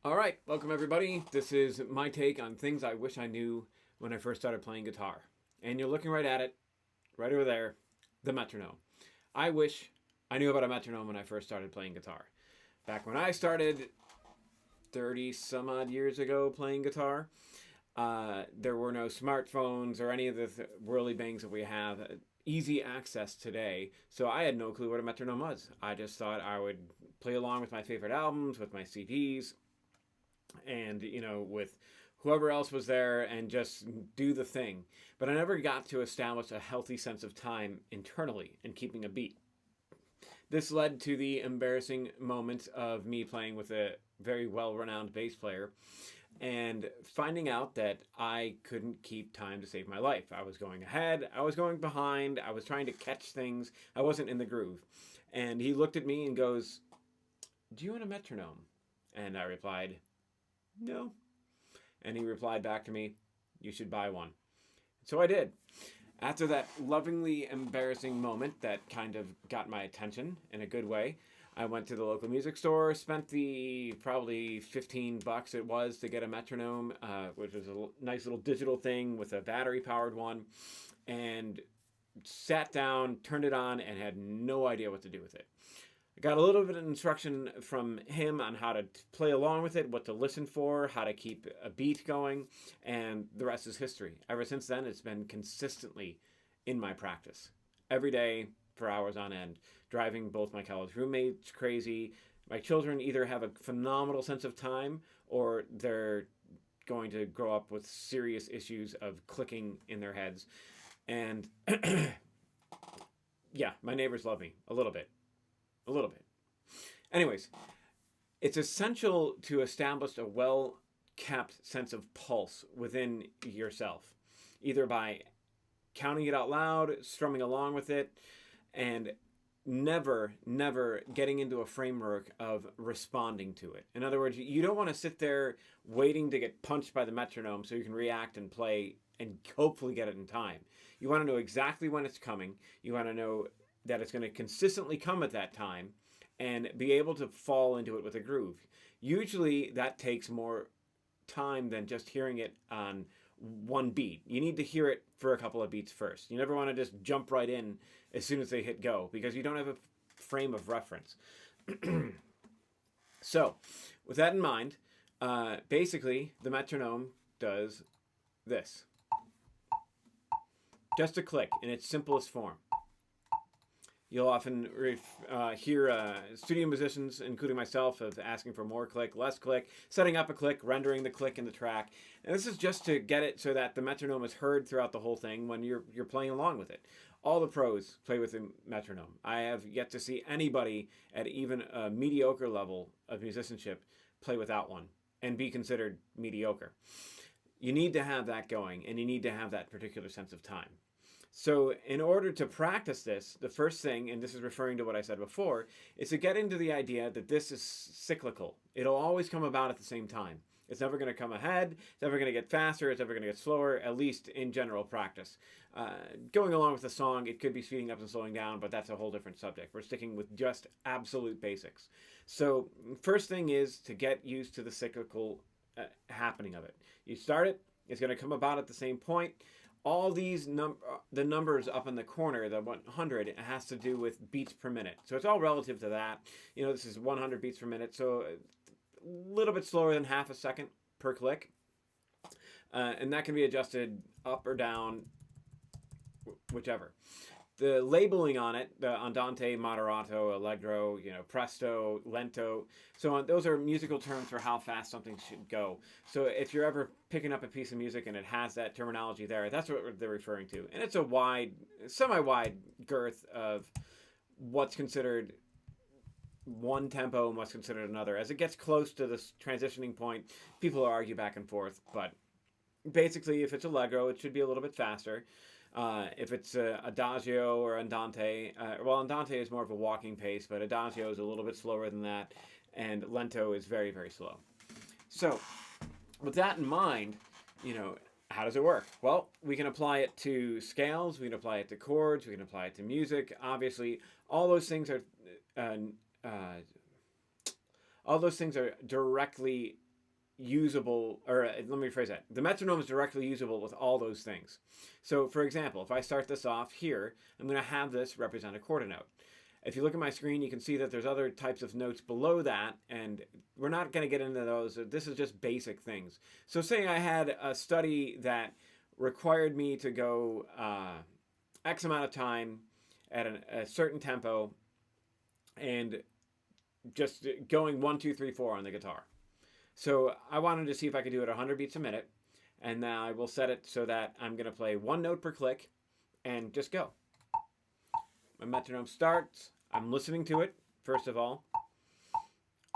All right, welcome everybody. This is my take on things I wish I knew when I first started playing guitar. And you're looking right at it, right over there, the metronome. I wish I knew about a metronome when I first started playing guitar. Back when I started 30 some odd years ago playing guitar, there were no smartphones or any of the whirly bangs that we have. Easy access today, so I had no clue what a metronome was. I just thought I would play along with my favorite albums, with my CDs, and with whoever else was there and just do the thing. But I never got to establish a healthy sense of time internally and keeping a beat. This led to the embarrassing moments of me playing with a very well-renowned bass player and finding out that I couldn't keep time to save my life. I was going ahead, I was going behind, I was trying to catch things, I wasn't in the groove. And he looked at me and goes, "Do you want a metronome?" And I replied, "No." And he replied back to me, "You should buy one." So I did. After that lovingly embarrassing moment that kind of got my attention in a good way, I went to the local music store, spent the probably $15 it was to get a metronome, which was a nice little digital thing with a battery powered one, and sat down, turned it on, and had no idea what to do with it. I got a little bit of instruction from him on how to play along with it, what to listen for, how to keep a beat going, and the rest is history. Ever since then, it's been consistently in my practice. Every day for hours on end, driving both my college roommates crazy. My children either have a phenomenal sense of time or they're going to grow up with serious issues of clicking in their heads. And yeah, my neighbors love me a little bit. A little bit. Anyways, it's essential to establish a well kept sense of pulse within yourself, either by counting it out loud, strumming along with it, and never getting into a framework of responding to it. In other words, you don't want to sit there waiting to get punched by the metronome so you can react and play and hopefully get it in time. You want to know exactly when it's coming. You want to know that it's going to consistently come at that time and be able to fall into it with a groove. Usually that takes more time than just hearing it on one beat. You need to hear it for a couple of beats first. You never want to just jump right in as soon as they hit go because you don't have a frame of reference. So, with that in mind, basically the metronome does this. Just a click in its simplest form. You'll often hear studio musicians, including myself, of asking for more click, less click, setting up a click, rendering the click in the track. And this is just to get it so that the metronome is heard throughout the whole thing when you're playing along with it. All the pros play with the metronome. I have yet to see anybody at even a mediocre level of musicianship play without one and be considered mediocre. You need to have that going, and you need to have that particular sense of time. So in order to practice this, the first thing, and this is referring to what I said before, is to get into the idea that this is cyclical. It'll always come about at the same time. It's never going to come ahead. It's never going to get faster. It's never going to get slower, at least in general practice. Going along with the song, it could be speeding up and slowing down, but that's a whole different subject. We're sticking with just absolute basics. So first thing is to get used to the cyclical happening of it. You start it, it's going to come about at the same point. All these the numbers up in the corner, the 100, it has to do with beats per minute. So it's all relative to that. This is 100 beats per minute, so a little bit slower than half a second per click. And that can be adjusted up or down, whichever. The labeling on it, the andante, moderato, allegro, presto, lento, so on, those are musical terms for how fast something should go. So if you're ever picking up a piece of music and it has that terminology there, that's what they're referring to. And it's a semi-wide girth of what's considered one tempo and what's considered another. As it gets close to this transitioning point, people argue back and forth, but basically if it's allegro, it should be a little bit faster. If it's adagio or andante, andante is more of a walking pace, but adagio is a little bit slower than that, and lento is very, very slow. So, with that in mind, how does it work? Well, we can apply it to scales, we can apply it to chords, we can apply it to music. Obviously, all those things are directly usable, or let me rephrase that. The metronome is directly usable with all those things. So for example, if I start this off here, I'm going to have this represent a quarter note. If you look at my screen, you can see that there's other types of notes below that, and we're not going to get into those. This is just basic things. So say I had a study that required me to go X amount of time at a certain tempo and just going 1, 2, 3, 4 on the guitar. So I wanted to see if I could do it 100 beats a minute, and now I will set it so that I'm going to play 1 note per click and just go. My metronome starts. I'm listening to it, first of all.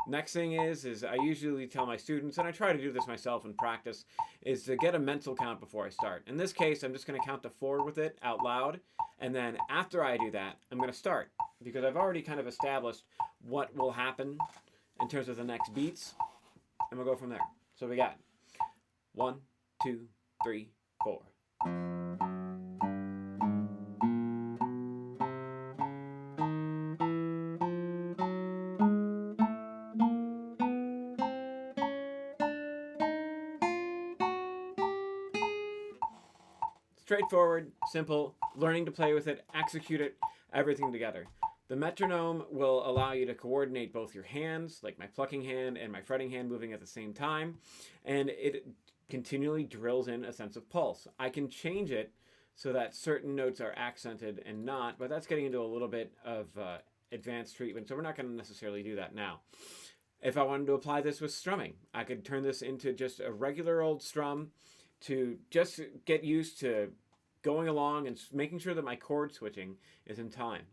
Next thing is I usually tell my students, and I try to do this myself in practice, is to get a mental count before I start. In this case, I'm just going to count to 4 with it out loud, and then after I do that, I'm going to start, because I've already kind of established what will happen in terms of the next beats, and we'll go from there. So we got 1, 2, 3, 4. Straightforward, simple, learning to play with it, execute it, everything together. The metronome will allow you to coordinate both your hands, like my plucking hand and my fretting hand moving at the same time, and it continually drills in a sense of pulse. I can change it so that certain notes are accented and not, but that's getting into a little bit of advanced treatment, so we're not going to necessarily do that now. If I wanted to apply this with strumming, I could turn this into just a regular old strum to just get used to going along and making sure that my chord switching is in time.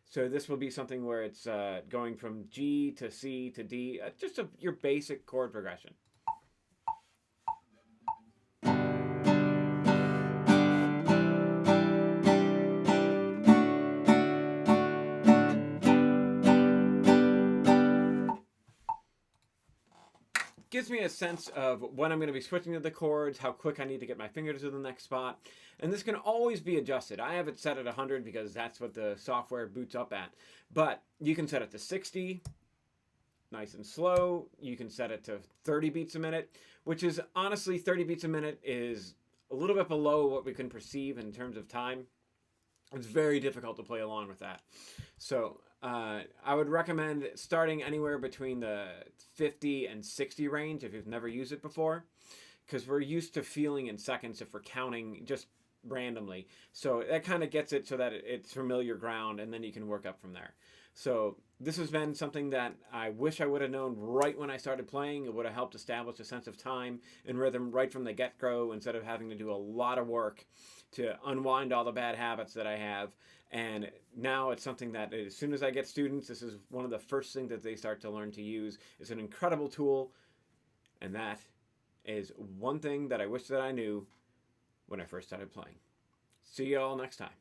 So this will be something where it's going from G to C to D, just your basic chord progression. Gives me a sense of when I'm going to be switching to the chords, how quick I need to get my fingers to the next spot, and this can always be adjusted. I have it set at 100 because that's what the software boots up at, but you can set it to 60, nice and slow. You can set it to 30 beats a minute, which is honestly 30 beats a minute is a little bit below what we can perceive in terms of time. It's very difficult to play along with that. So I would recommend starting anywhere between the 50 and 60 range if you've never used it before, because we're used to feeling in seconds if we're counting just randomly. So that kind of gets it so that it's familiar ground, and then you can work up from there. So this has been something that I wish I would have known right when I started playing. It would have helped establish a sense of time and rhythm right from the get-go instead of having to do a lot of work to unwind all the bad habits that I have. And now it's something that as soon as I get students, this is one of the first things that they start to learn to use. It's an incredible tool, and that is one thing that I wish that I knew when I first started playing. See you all next time.